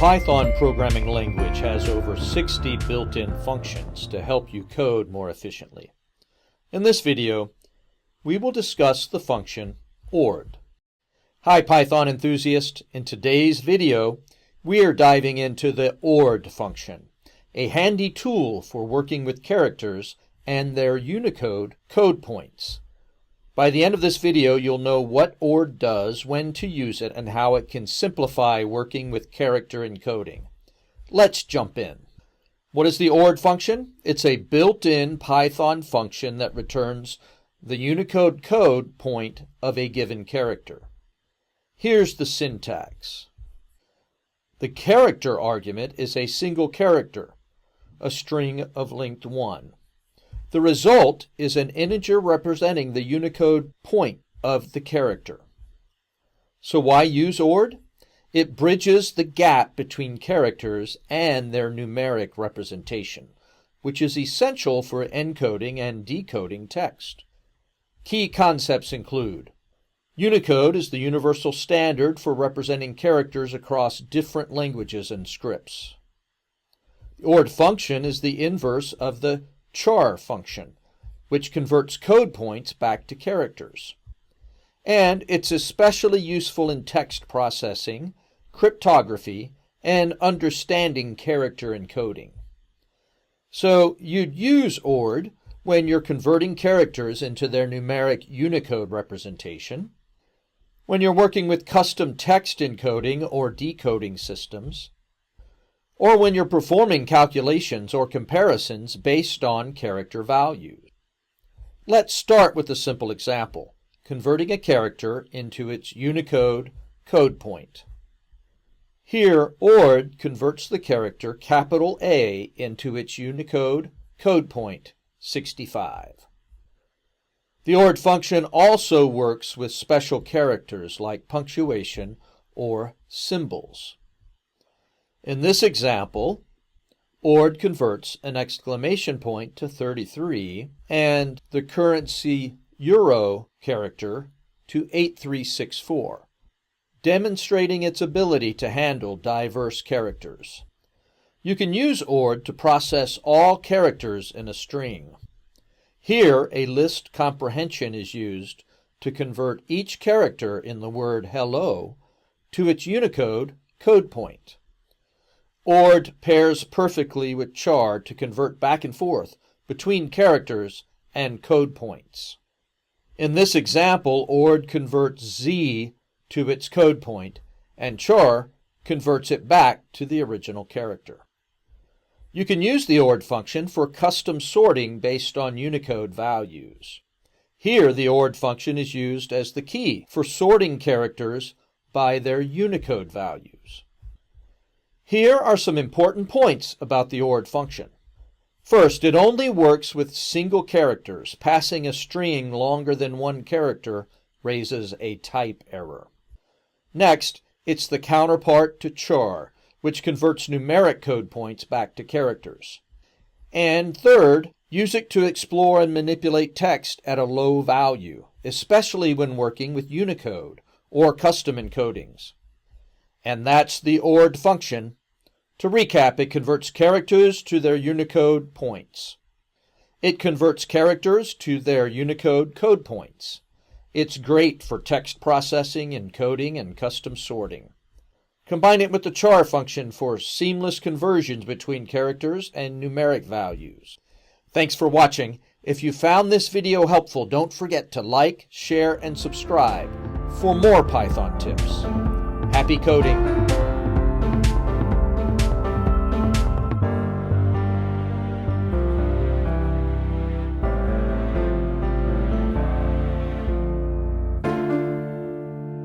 Python programming language has over 60 built-in functions to help you code more efficiently. In this video, we will discuss the function ORD. Hi Python enthusiast! In today's video, we are diving into the ORD function, a handy tool for working with characters and their Unicode code points. By the end of this video, you'll know what ORD does, when to use it, and how it can simplify working with character encoding. Let's jump in. What is the ORD function? It's a built-in Python function that returns the Unicode code point of a given character. Here's the syntax. The character argument is a single character, a string of length 1. The result is an integer representing the Unicode point of the character. So why use ORD? It bridges the gap between characters and their numeric representation, which is essential for encoding and decoding text. Key concepts include: Unicode is the universal standard for representing characters across different languages and scripts. The ORD function is the inverse of the char function, which converts code points back to characters. And it's especially useful in text processing, cryptography, and understanding character encoding. So you'd use ORD when you're converting characters into their numeric Unicode representation, when you're working with custom text encoding or decoding systems, or when you're performing calculations or comparisons based on character values. Let's start with a simple example, converting a character into its Unicode code point. Here, ORD converts the character capital A into its Unicode code point, 65. The ORD function also works with special characters like punctuation or symbols. In this example, ORD converts an exclamation point to 33 and the currency euro character to 8364, demonstrating its ability to handle diverse characters. You can use ORD to process all characters in a string. Here, a list comprehension is used to convert each character in the word hello to its Unicode code point. ORD pairs perfectly with char to convert back and forth between characters and code points. In this example, ORD converts Z to its code point, and char converts it back to the original character. You can use the ORD function for custom sorting based on Unicode values. Here, the ORD function is used as the key for sorting characters by their Unicode values. Here are some important points about the ORD function. First, it only works with single characters. Passing a string longer than one character raises a type error. Next, it's the counterpart to char, which converts numeric code points back to characters. And third, use it to explore and manipulate text at a low value, especially when working with Unicode or custom encodings. And that's the ORD function. To recap, it converts characters to their Unicode points. It converts characters to their Unicode code points. It's great for text processing, encoding, and custom sorting. Combine it with the char function for seamless conversions between characters and numeric values. Thanks for watching. If you found this video helpful, don't forget to like, share, and subscribe for more Python tips. Happy coding!